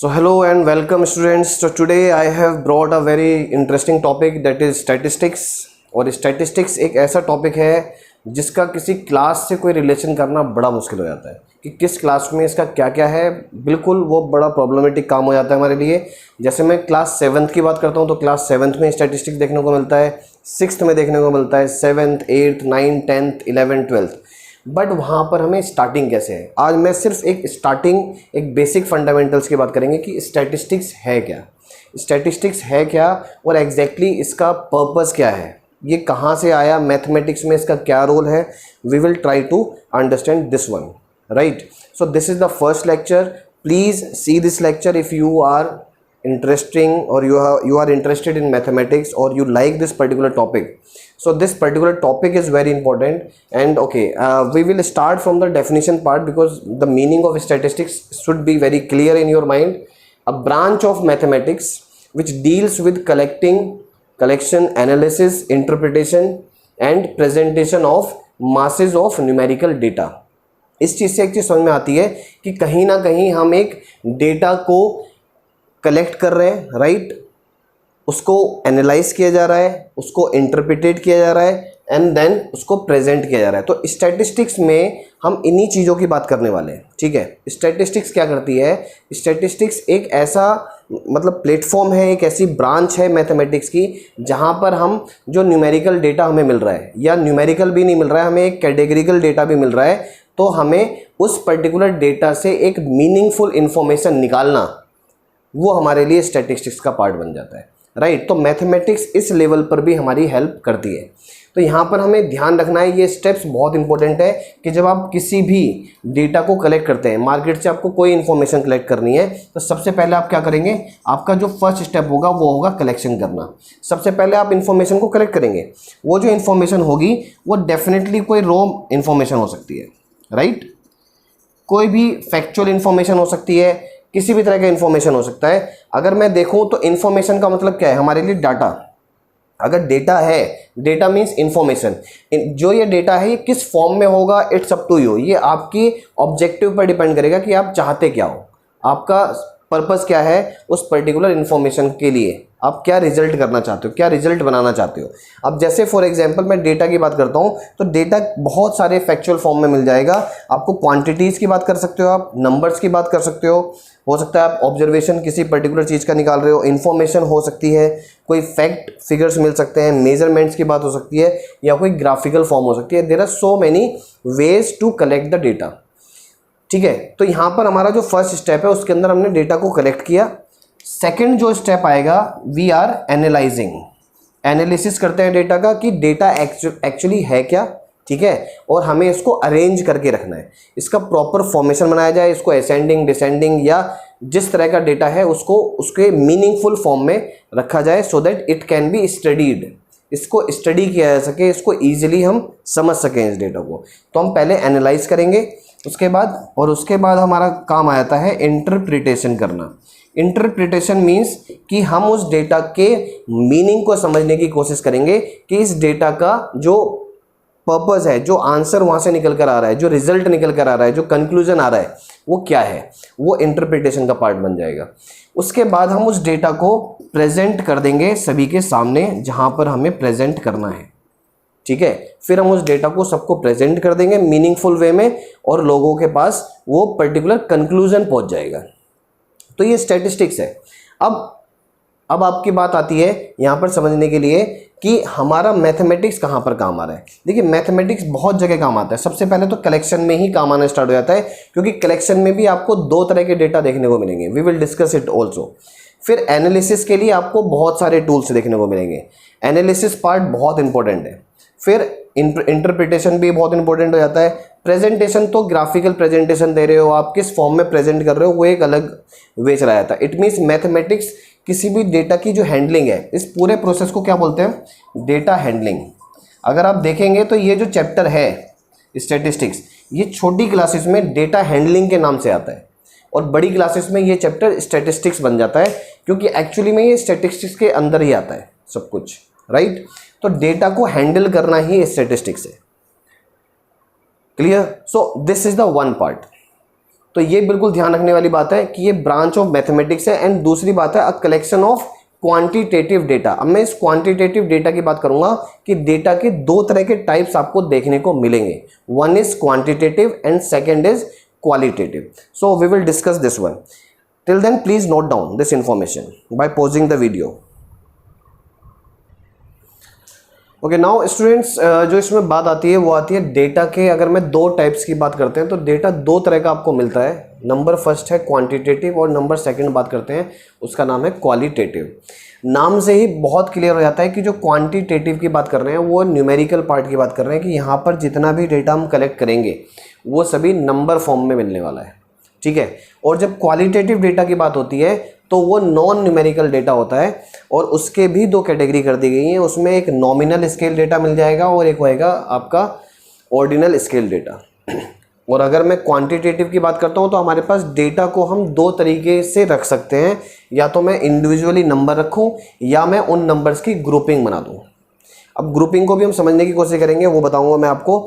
So hello and welcome students. So today I have brought a very interesting topic that is statistics. और statistics एक ऐसा topic है जिसका किसी class से कोई रिलेशन करना बड़ा मुश्किल हो जाता है कि किस क्लास में इसका क्या क्या है। बिल्कुल वो बड़ा प्रॉब्लमेटिक काम हो जाता है हमारे लिए। जैसे मैं क्लास 7th की बात करता हूँ तो क्लास 7th में स्टैटिस्टिक्स देखने को मिलता है, 6th में देखने को मिलता है, 7th 8th 9th 10th 11th 12th। But वहाँ पर हमें स्टार्टिंग कैसे है। आज मैं सिर्फ एक बेसिक फंडामेंटल्स की बात करेंगे कि स्टैटिस्टिक्स है क्या, स्टैटिस्टिक्स है क्या और एग्जैक्टली इसका पर्पस क्या है, ये कहाँ से आया, मैथमेटिक्स में इसका क्या रोल है। We will try to understand this one, right. So this is the first lecture. Please see this lecture if you are interesting or you are interested in mathematics or you like this particular topic. So this particular topic is very important and okay, we will start from the definition part because the meaning of statistics should be very clear in your mind. A branch of mathematics which deals with collection, analysis, interpretation and presentation of masses of numerical data. इस चीज़ से एक चीज़ समझ में आती है कि कहीं ना कहीं हम एक डेटा को कलेक्ट कर रहे हैं, राइट, उसको एनालाइज किया जा रहा है, उसको इंटरप्रिटेट किया जा रहा है एंड देन उसको प्रेजेंट किया जा रहा है। तो स्टैटिस्टिक्स में हम इन्हीं चीज़ों की बात करने वाले हैं, ठीक है। स्टैटिस्टिक्स क्या करती है, स्टैटिस्टिक्स एक ऐसा प्लेटफॉर्म है, एक ऐसी ब्रांच है मैथमेटिक्स की जहाँ पर हम जो न्यूमेरिकल डेटा हमें मिल रहा है या न्यूमेरिकल भी नहीं मिल रहा है, हमें एक कैटेगरिकल डेटा भी मिल रहा है, तो हमें उस पर्टिकुलर डेटा से एक मीनिंगफुल इंफॉर्मेशन निकालना, वो हमारे लिए स्टैटिस्टिक्स का पार्ट बन जाता है, राइट। तो मैथमेटिक्स इस लेवल पर भी हमारी हेल्प करती है। तो यहाँ पर हमें ध्यान रखना है, ये स्टेप्स बहुत इंपॉर्टेंट है कि जब आप किसी भी डेटा को कलेक्ट करते हैं, मार्केट से आपको कोई इन्फॉर्मेशन कलेक्ट करनी है, तो सबसे पहले आप क्या करेंगे, आपका जो फर्स्ट स्टेप होगा वो होगा कलेक्शन करना। सबसे पहले आप इन्फॉर्मेशन को कलेक्ट करेंगे। वो जो इन्फॉर्मेशन होगी वो डेफिनेटली कोई रॉ इन्फॉर्मेशन हो सकती है, राइट, कोई भी फैक्चुअल इन्फॉर्मेशन हो सकती है, किसी भी तरह का इन्फॉर्मेशन हो सकता है। अगर मैं देखूं तो इन्फॉर्मेशन का मतलब क्या है हमारे लिए, डाटा। अगर डेटा है, डेटा मीन्स इन्फॉर्मेशन। जो ये डेटा है ये किस फॉर्म में होगा, इट्स अप टू यू। ये आपकी ऑब्जेक्टिव पर डिपेंड करेगा कि आप चाहते क्या हो, आपका पर्पस क्या है उस पर्टिकुलर इन्फॉर्मेशन के लिए, आप क्या रिजल्ट करना चाहते हो, क्या रिजल्ट बनाना चाहते हो। अब जैसे फॉर एग्जांपल मैं डेटा की बात करता हूँ तो डेटा बहुत सारे फैक्चुअल फॉर्म में मिल जाएगा आपको। क्वांटिटीज़ की बात कर सकते हो, आप नंबर्स की बात कर सकते हो सकता है आप ऑब्जर्वेशन किसी पर्टिकुलर चीज़ का निकाल रहे हो, इन्फॉर्मेशन हो सकती है, कोई फैक्ट फिगर्स मिल सकते हैं, मेजरमेंट्स की बात हो सकती है या कोई ग्राफिकल फॉर्म हो सकती है। There are so many ways to collect the data, ठीक है। तो यहाँ पर हमारा जो फर्स्ट स्टेप है उसके अंदर हमने डेटा को कलेक्ट किया। सेकंड जो स्टेप आएगा, वी आर एनालाइजिंग, एनालिसिस करते हैं डेटा का कि डेटा एक्चुअली है क्या, ठीक है, और हमें इसको अरेंज करके रखना है, इसका प्रॉपर फॉर्मेशन बनाया जाए, इसको असेंडिंग डिसेंडिंग या जिस तरह का डेटा है उसको उसके मीनिंगफुल फॉर्म में रखा जाए सो that it can be studied, इसको स्टडी किया जा सके, इसको ईजिली हम समझ सकें इस डेटा को। तो हम पहले एनालाइज करेंगे उसके बाद हमारा काम आ जाता है इंटरप्रिटेशन करना। इंटरप्रिटेशन मीन्स कि हम उस डेटा के मीनिंग को समझने की कोशिश करेंगे कि इस डेटा का जो पर्पस है, जो आंसर वहाँ से निकल कर आ रहा है, जो रिजल्ट निकल कर आ रहा है, जो कंक्लूजन आ रहा है वो क्या है, वो इंटरप्रिटेशन का पार्ट बन जाएगा। उसके बाद हम उस डेटा को प्रेजेंट कर देंगे सभी के सामने जहाँ पर हमें प्रेजेंट करना है, ठीक है। फिर हम उस डेटा को सबको प्रेजेंट कर देंगे मीनिंगफुल वे में और लोगों के पास वो पर्टिकुलर कंक्लूजन पहुँच जाएगा। तो ये स्टैटिस्टिक्स है। अब आपकी बात आती है यहाँ पर समझने के लिए कि हमारा मैथमेटिक्स कहाँ पर काम आ रहा है। देखिए मैथमेटिक्स बहुत जगह काम आता है। सबसे पहले तो कलेक्शन में ही काम आना स्टार्ट हो जाता है, क्योंकि कलेक्शन में भी आपको दो तरह के डेटा देखने को मिलेंगे, we will discuss it also. फिर एनालिसिस के लिए आपको बहुत सारे टूल्स देखने को मिलेंगे, एनालिसिस पार्ट बहुत इंपॉर्टेंट है। फिर इंटरप्रिटेशन भी बहुत इंपॉर्टेंट हो जाता है। प्रेजेंटेशन तो ग्राफिकल प्रेजेंटेशन दे रहे हो, आप किस फॉर्म में प्रेजेंट कर रहे हो वो एक अलग वे चला जाता है। इट मीन्स मैथमेटिक्स किसी भी डेटा की जो हैंडलिंग है, इस पूरे प्रोसेस को क्या बोलते हैं, डेटा हैंडलिंग। अगर आप देखेंगे तो ये जो चैप्टर है स्टैटिस्टिक्स, ये छोटी क्लासेस में डेटा हैंडलिंग के नाम से आता है और बड़ी क्लासेस में ये चैप्टर स्टैटिस्टिक्स बन जाता है, क्योंकि एक्चुअली में ये स्टैटिस्टिक्स के अंदर ही आता है सब कुछ, राइट। तो डेटा को हैंडल करना ही स्टैटिस्टिक्स है, clear. So this is the one part. तो ये बिल्कुल ध्यान रखने वाली बात है कि ये ब्रांच ऑफ मैथमेटिक्स है। एंड दूसरी बात है a collection of quantitative data. अब मैं इस क्वांटिटेटिव डेटा की बात करूंगा कि डेटा के दो तरह के टाइप्स आपको देखने को मिलेंगे, one is quantitative and second is qualitative. So we will discuss this one. Till then please note down this information by pausing the video. Okay now students, जो इसमें बात आती है वो आती है डेटा के। अगर मैं दो टाइप्स की बात करते हैं तो डेटा दो तरह का आपको मिलता है। नंबर फर्स्ट है क्वांटिटेटिव और नंबर सेकंड बात करते हैं उसका नाम है क्वालिटेटिव। नाम से ही बहुत क्लियर हो जाता है कि जो क्वांटिटेटिव की बात कर रहे हैं वो न्यूमेरिकल पार्ट की बात कर रहे हैं कि यहाँ पर जितना भी डेटा हम कलेक्ट करेंगे वो सभी नंबर फॉर्म में मिलने वाला है, ठीक है। और जब क्वालिटेटिव डेटा की बात होती है तो वो नॉन न्यूमेरिकल डेटा होता है और उसके भी दो कैटेगरी कर दी गई हैं। उसमें एक नॉमिनल स्केल डेटा मिल जाएगा और एक होएगा आपका ऑर्डिनल स्केल डेटा। और अगर मैं क्वांटिटेटिव की बात करता हूँ तो हमारे पास डेटा को हम दो तरीके से रख सकते हैं, या तो मैं इंडिविजुअली नंबर रखूँ या मैं उन नंबर्स की ग्रुपिंग बना दूँ। अब ग्रुपिंग को भी हम समझने की कोशिश करेंगे, वो बताऊँगा मैं आपको।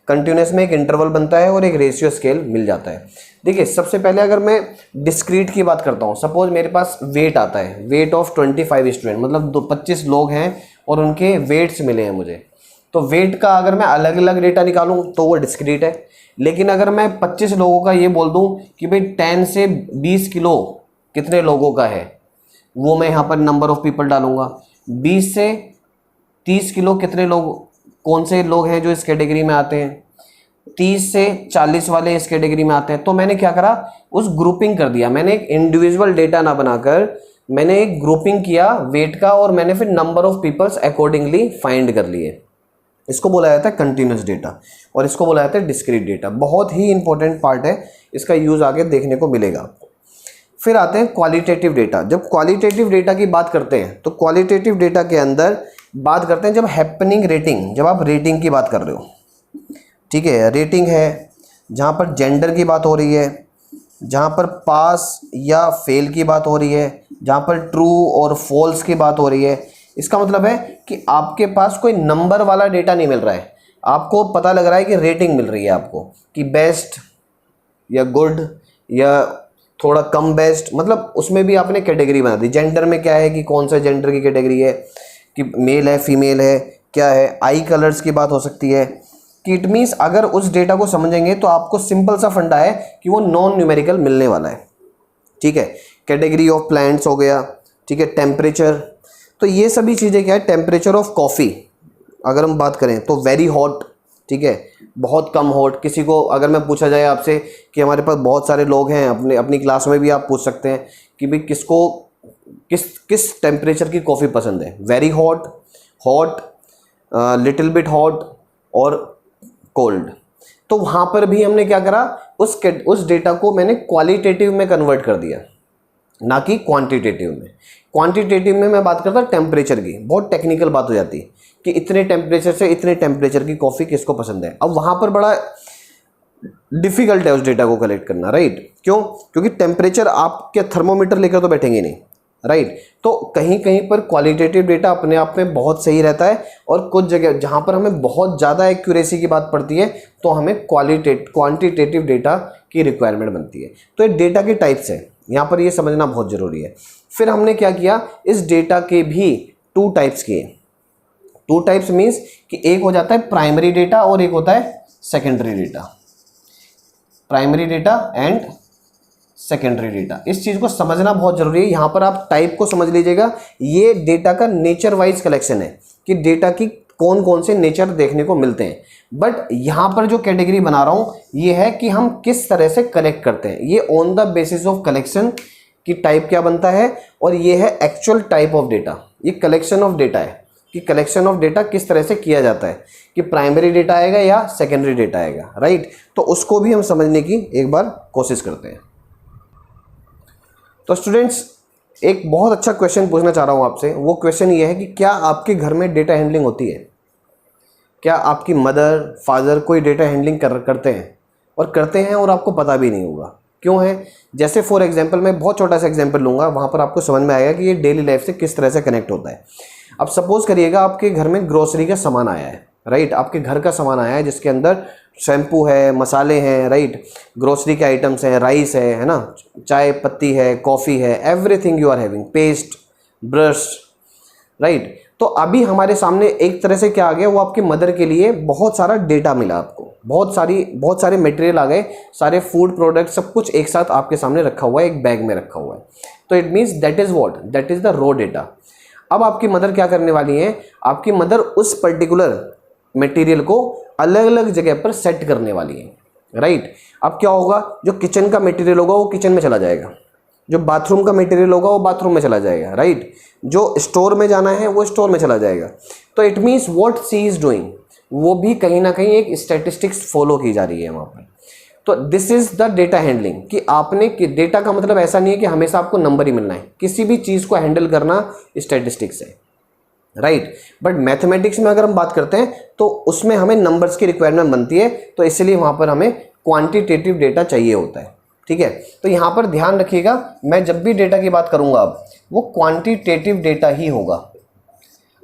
कंटिन्यूस में एक इंटरवल बनता है और एक रेशियो स्केल मिल जाता है। देखिए सबसे पहले अगर मैं डिस्क्रीट की बात करता हूँ, सपोज मेरे पास वेट आता है, वेट ऑफ 25 स्टूडेंट, मतलब 25 लोग हैं और उनके वेट्स मिले हैं मुझे। तो वेट का अगर मैं अलग अलग डेटा निकालूं तो वो डिस्क्रीट है। लेकिन अगर मैं 25 लोगों का ये बोल दूं कि भाई 10 से 20 किलो कितने लोगों का है, वो मैं यहाँ पर नंबर ऑफ पीपल डालूंगा। 20 से 30 किलो कितने लोग, कौन से लोग हैं जो इस कैटेगरी में आते हैं, 30 से 40 वाले इस कैटेगरी में आते हैं। तो मैंने क्या करा, उस ग्रुपिंग कर दिया। मैंने एक इंडिविजुअल डेटा ना बनाकर मैंने एक ग्रुपिंग किया वेट का, और मैंने फिर number of peoples accordingly find कर लिए। इसको बोला जाता है कंटिन्यूस डेटा और इसको बोला जाता है डिस्क्रीट डेटा। बहुत ही इंपॉर्टेंट पार्ट है, इसका यूज आगे देखने को मिलेगा आपको। फिर आते हैं क्वालिटेटिव डेटा। जब क्वालिटेटिव डेटा की बात करते हैं तो क्वालिटेटिव डेटा के अंदर बात करते हैं जब हैपनिंग रेटिंग, जब आप रेटिंग की बात कर रहे हो, ठीक है। रेटिंग है जहाँ पर जेंडर की बात हो रही है, जहाँ पर पास या फेल की बात हो रही है, जहाँ पर ट्रू और फॉल्स की बात हो रही है। इसका मतलब है कि आपके पास कोई नंबर वाला डेटा नहीं मिल रहा है, आपको पता लग रहा है कि रेटिंग मिल रही है आपको, कि बेस्ट या गुड या थोड़ा कम बेस्ट, मतलब उसमें भी आपने कैटेगरी बना दी। जेंडर में क्या है कि कौन सा जेंडर की कैटेगरी है, कि मेल है फीमेल है, क्या है, आई कलर्स की बात हो सकती है। कि इट मीन्स अगर उस डेटा को समझेंगे तो आपको सिंपल सा फंडा है कि वो नॉन न्यूमेरिकल मिलने वाला है, ठीक है। कैटेगरी ऑफ प्लांट्स हो गया, ठीक है। टेम्परेचर, तो ये सभी चीज़ें क्या है, टेम्परेचर ऑफ कॉफ़ी अगर हम बात करें तो वेरी हॉट, ठीक है, बहुत कम हॉट। किसी को अगर मैं पूछा जाए आपसे कि हमारे पास बहुत सारे लोग हैं, अपनी क्लास में भी आप पूछ सकते हैं कि भाई किसको किस टेम्परेचर की कॉफ़ी पसंद है, very hot, hot, little bit hot और कोल्ड। तो वहाँ पर भी हमने क्या करा, उस डेटा को मैंने क्वालिटेटिव में कन्वर्ट कर दिया, ना कि क्वांटिटेटिव में। क्वांटिटेटिव में मैं बात करता टेम्परेचर की, बहुत टेक्निकल बात हो जाती है कि इतने टेम्परेचर से इतने टेम्परेचर की कॉफ़ी किसको पसंद है। अब वहाँ पर बड़ा डिफ़िकल्ट है उस डेटा को कलेक्ट करना, राइट। क्यों? क्योंकि टेम्परेचर आपके थर्मोमीटर लेकर तो बैठेंगे नहीं, राइट। तो कहीं कहीं पर क्वालिटेटिव डेटा अपने आप में बहुत सही रहता है, और कुछ जगह जहाँ पर हमें बहुत ज़्यादा एक्यूरेसी की बात पड़ती है तो हमें क्वांटिटेटिव डेटा की रिक्वायरमेंट बनती है। तो ये डेटा के टाइप्स हैं, यहाँ पर ये समझना बहुत ज़रूरी है। फिर हमने क्या किया, इस डेटा के भी 2 टाइप्स किए। 2 टाइप्स मीन्स कि एक हो जाता है प्राइमरी डेटा और एक होता है secondary data. Primary data and secondary data, इस चीज़ को समझना बहुत ज़रूरी है। यहाँ पर आप टाइप को समझ लीजिएगा, ये डेटा का नेचर वाइज कलेक्शन है कि डेटा की कौन कौन से नेचर देखने को मिलते हैं। बट यहाँ पर जो कैटेगरी बना रहा हूँ ये है कि हम किस तरह से कलेक्ट करते हैं, ये on the basis of collection की टाइप क्या बनता है, और ये है एक्चुअल टाइप ऑफ डेटा। ये कलेक्शन ऑफ डेटा है कि कलेक्शन ऑफ डेटा किस तरह से किया जाता है, कि प्राइमरी डेटा आएगा या सेकेंडरी डेटा आएगा, राइट। तो उसको भी हम समझने की एक बार कोशिश करते हैं। तो स्टूडेंट्स, एक बहुत अच्छा क्वेश्चन पूछना चाह रहा हूँ आपसे। वो क्वेश्चन ये है कि क्या आपके घर में डेटा हैंडलिंग होती है? क्या आपकी मदर फादर कोई डेटा हैंडलिंग करते हैं, और करते हैं और आपको पता भी नहीं होगा? क्यों है? जैसे फॉर एग्जांपल मैं बहुत छोटा सा एग्जांपल लूँगा, वहाँ पर आपको समझ में आएगा कि ये डेली लाइफ से किस तरह से कनेक्ट होता है। अब सपोज करिएगा आपके घर में ग्रोसरी का सामान आया है, राइट, आपके घर का सामान आया है जिसके अंदर शैम्पू है, मसाले हैं, राइट, ग्रोसरी के आइटम्स हैं, राइस है ना, चाय पत्ती है, कॉफ़ी है, everything you are having, paste, brush, right. तो अभी हमारे सामने एक तरह से क्या आ गया, वो आपकी मदर के लिए बहुत सारा डेटा मिला आपको, बहुत सारे मटेरियल आ गए, सारे फूड प्रोडक्ट सब कुछ एक साथ आपके सामने रखा हुआ है, एक बैग में रखा हुआ है। तो it means that is what, that is the raw data. अब आपकी मदर क्या करने वाली है, आपकी मदर उस पर्टिकुलर मटेरियल को अलग अलग जगह पर सेट करने वाली है, राइट। अब क्या होगा, जो किचन का मटेरियल होगा वो किचन में चला जाएगा, जो बाथरूम का मटेरियल होगा वो बाथरूम में चला जाएगा, राइट, जो स्टोर में जाना है वो स्टोर में चला जाएगा। तो it means what she is doing, वो भी कहीं ना कहीं एक स्टैटिस्टिक्स फॉलो की जा रही है वहाँ पर। तो this is the data handling, कि आपने डेटा का मतलब ऐसा नहीं है कि हमेशा आपको नंबर ही मिलना है, किसी भी चीज़ को हैंडल करना स्टैटिस्टिक्स है, राइट। बट मैथमेटिक्स में अगर हम बात करते हैं तो उसमें हमें नंबर्स की रिक्वायरमेंट बनती है, तो इसलिए वहाँ पर हमें क्वांटिटेटिव डेटा चाहिए होता है, ठीक है। तो यहाँ पर ध्यान रखिएगा, मैं जब भी डेटा की बात करूँगा अब वो क्वांटिटेटिव डेटा ही होगा।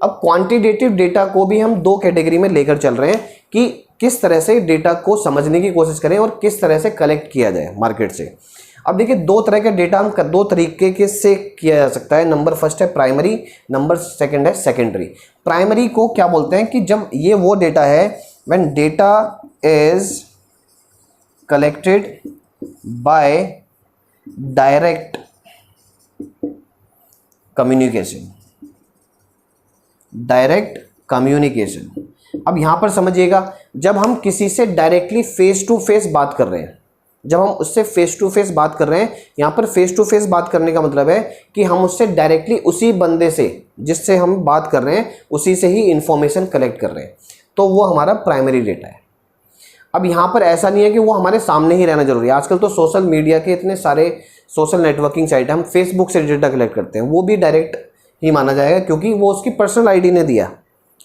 अब क्वांटिटेटिव डेटा को भी हम दो कैटेगरी में लेकर चल रहे हैं कि किस तरह से डेटा को समझने की कोशिश करें और किस तरह से कलेक्ट किया जाए मार्केट से। अब देखिए, दो तरह का डेटा हम दो तरीके के से किया जा सकता है। नंबर फर्स्ट है प्राइमरी, नंबर सेकंड है सेकेंडरी। प्राइमरी को क्या बोलते हैं कि जब ये वो डेटा है when data is collected by direct communication, direct communication. अब यहां पर समझिएगा, जब हम किसी से डायरेक्टली फेस टू फेस बात कर रहे हैं, जब हम उससे फेस टू फेस बात कर रहे हैं, यहां पर फेस टू फेस बात करने का मतलब है कि हम उससे डायरेक्टली उसी बंदे से जिससे हम बात कर रहे हैं उसी से ही इंफॉर्मेशन कलेक्ट कर रहे हैं, तो वो हमारा प्राइमरी डेटा है। अब यहाँ पर ऐसा नहीं है कि वो हमारे सामने ही रहना जरूरी है। आजकल तो सोशल मीडिया के इतने सारे सोशल नेटवर्किंग साइट है, हम फेसबुक से डेटा कलेक्ट करते हैं, वो भी डायरेक्ट ही माना जाएगा क्योंकि वो उसकी पर्सनल आईडी ने दिया,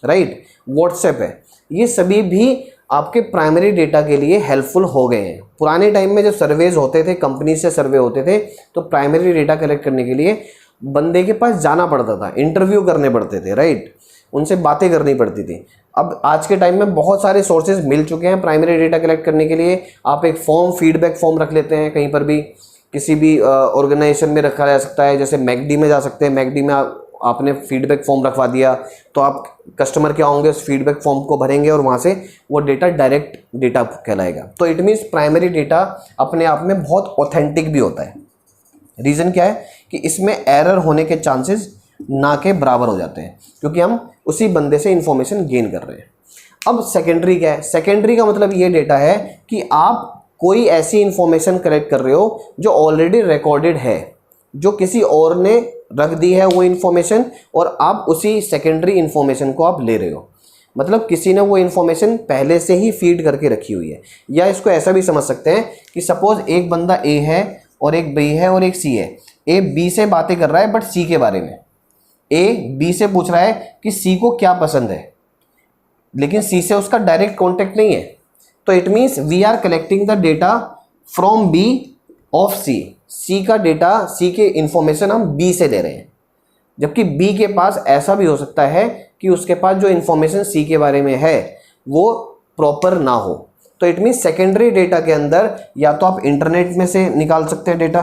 राइट। व्हाट्सएप है, ये सभी भी आपके प्राइमरी डेटा के लिए हेल्पफुल हो गए हैं। पुराने टाइम में जब सर्वेज होते थे, कंपनी से सर्वे होते थे, तो प्राइमरी डेटा कलेक्ट करने के लिए बंदे के पास जाना पड़ता था, इंटरव्यू करने पड़ते थे, राइट, उनसे बातें करनी पड़ती थी। अब आज के टाइम में बहुत सारे सोर्सेज मिल चुके हैं प्राइमरी डेटा कलेक्ट करने के लिए। आप एक फॉर्म, फीडबैक फॉर्म रख लेते हैं, कहीं पर भी किसी भी ऑर्गेनाइजेशन में रखा जा सकता है, जैसे मैकडी में जा सकते हैं, मैकडी में आपने फीडबैक फॉर्म रखवा दिया तो आप कस्टमर क्या होंगे, उस फीडबैक फॉर्म को भरेंगे और वहाँ से वो डेटा डायरेक्ट डेटा कहलाएगा। तो इट मीन्स प्राइमरी डेटा अपने आप में बहुत ऑथेंटिक भी होता है। रीज़न क्या है कि इसमें एरर होने के चांसेस ना के बराबर हो जाते हैं क्योंकि हम उसी बंदे से इंफॉर्मेशन गेन कर रहे हैं। अब सेकेंडरी क्या है, सेकेंडरी का मतलब ये डेटा है कि आप कोई ऐसी इंफॉर्मेशन कलेक्ट कर रहे हो जो ऑलरेडी रिकॉर्डेड है, जो किसी और ने रख दी है वो इन्फॉर्मेशन, और आप उसी सेकेंडरी इन्फॉर्मेशन को आप ले रहे हो। मतलब किसी ने वो इन्फॉर्मेशन पहले से ही फीड करके रखी हुई है। या इसको ऐसा भी समझ सकते हैं कि सपोज एक बंदा ए है और एक बी है और एक सी है। ए बी से बातें कर रहा है बट सी के बारे में, ए बी से पूछ रहा है कि सी को क्या पसंद है, लेकिन सी से उसका डायरेक्ट कॉन्टेक्ट नहीं है। तो it means we are collecting the data from B of C. C का डेटा, सी के इंफॉर्मेशन हम बी से ले रहे हैं, जबकि बी के पास ऐसा भी हो सकता है कि उसके पास जो इंफॉर्मेशन सी के बारे में है वो प्रॉपर ना हो। तो इट मीन्स सेकेंडरी डेटा के अंदर या तो आप इंटरनेट में से निकाल सकते हैं डेटा,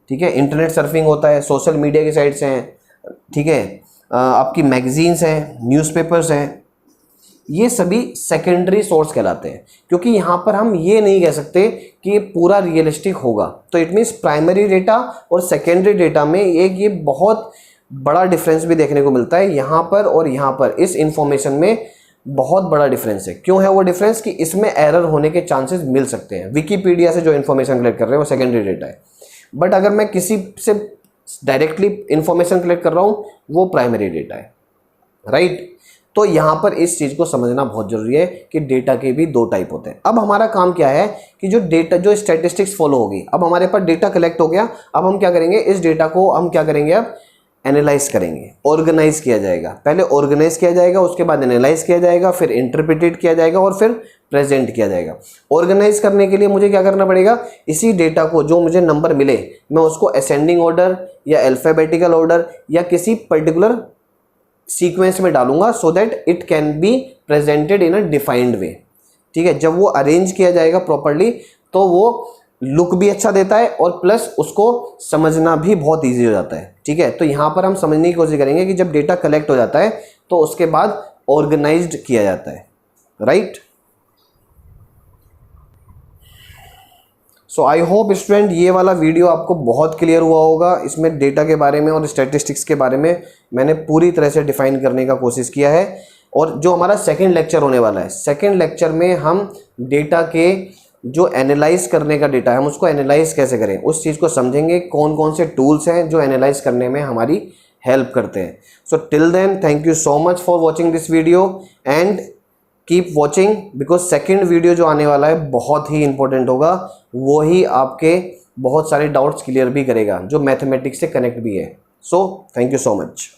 ठीक है, इंटरनेट सर्फिंग होता है, सोशल मीडिया की साइट्स हैं, ठीक है, आपकी मैगजीन्स हैं, न्यूज़पेपर्स हैं, ये सभी सेकेंडरी सोर्स कहलाते हैं क्योंकि यहाँ पर हम ये नहीं कह सकते कि ये पूरा रियलिस्टिक होगा। तो इट मीन्स प्राइमरी डेटा और सेकेंडरी डेटा में एक ये बहुत बड़ा डिफरेंस भी देखने को मिलता है। यहाँ पर और यहाँ पर इस इंफॉर्मेशन में बहुत बड़ा डिफरेंस है। क्यों है वो डिफरेंस? कि इसमें एरर होने के चांसेस मिल सकते हैं। विकीपीडिया से जो इन्फॉर्मेशन कलेक्ट कर रहे हैं वो सेकेंडरी डेटा है, बट अगर मैं किसी से डायरेक्टली इंफॉर्मेशन कलेक्ट कर रहा हूँ वो प्राइमरी डेटा है, राइट। तो यहाँ पर इस चीज़ को समझना बहुत जरूरी है कि डेटा के भी दो टाइप होते हैं। अब हमारा काम क्या है कि जो डेटा, जो स्टैटिस्टिक्स फॉलो होगी, अब हमारे पास डेटा कलेक्ट हो गया, अब हम क्या करेंगे, इस डेटा को हम क्या करेंगे, अब एनालाइज करेंगे, ऑर्गेनाइज किया जाएगा। पहले ऑर्गेनाइज किया जाएगा, उसके बाद एनालाइज किया जाएगा, फिर इंटरप्रिटेट किया जाएगा और फिर प्रेजेंट किया जाएगा। ऑर्गेनाइज करने के लिए मुझे क्या करना पड़ेगा, इसी डेटा को जो मुझे नंबर मिले मैं उसको असेंडिंग ऑर्डर या अल्फाबेटिकल ऑर्डर या किसी पर्टिकुलर सीक्वेंस में डालूंगा so that it can be presented in a defined way. ठीक है, जब वो अरेंज किया जाएगा प्रॉपर्ली तो वो लुक भी अच्छा देता है और प्लस उसको समझना भी बहुत ईजी हो जाता है। ठीक है, तो यहाँ पर हम समझने की कोशिश करेंगे कि जब डेटा कलेक्ट हो जाता है तो उसके बाद ऑर्गेनाइज्ड किया जाता है, right. So I hope student ये वाला वीडियो आपको बहुत क्लियर हुआ होगा। इसमें डेटा के बारे में और स्टैटिस्टिक्स के बारे में मैंने पूरी तरह से डिफाइन करने का कोशिश किया है। और जो हमारा सेकंड लेक्चर होने वाला है, सेकंड लेक्चर में हम डेटा के जो एनालाइज करने का डेटा है हम उसको एनालाइज कैसे करें उस चीज़ को समझेंगे, कौन कौन से टूल्स हैं जो एनालाइज करने में हमारी हेल्प करते हैं। So till then thank you so much for watching this video and keep watching, because second video जो आने वाला है बहुत ही इंपॉर्टेंट होगा। वो ही आपके बहुत सारे डाउट्स क्लियर भी करेगा जो मैथमेटिक्स से कनेक्ट भी है। So thank you so much.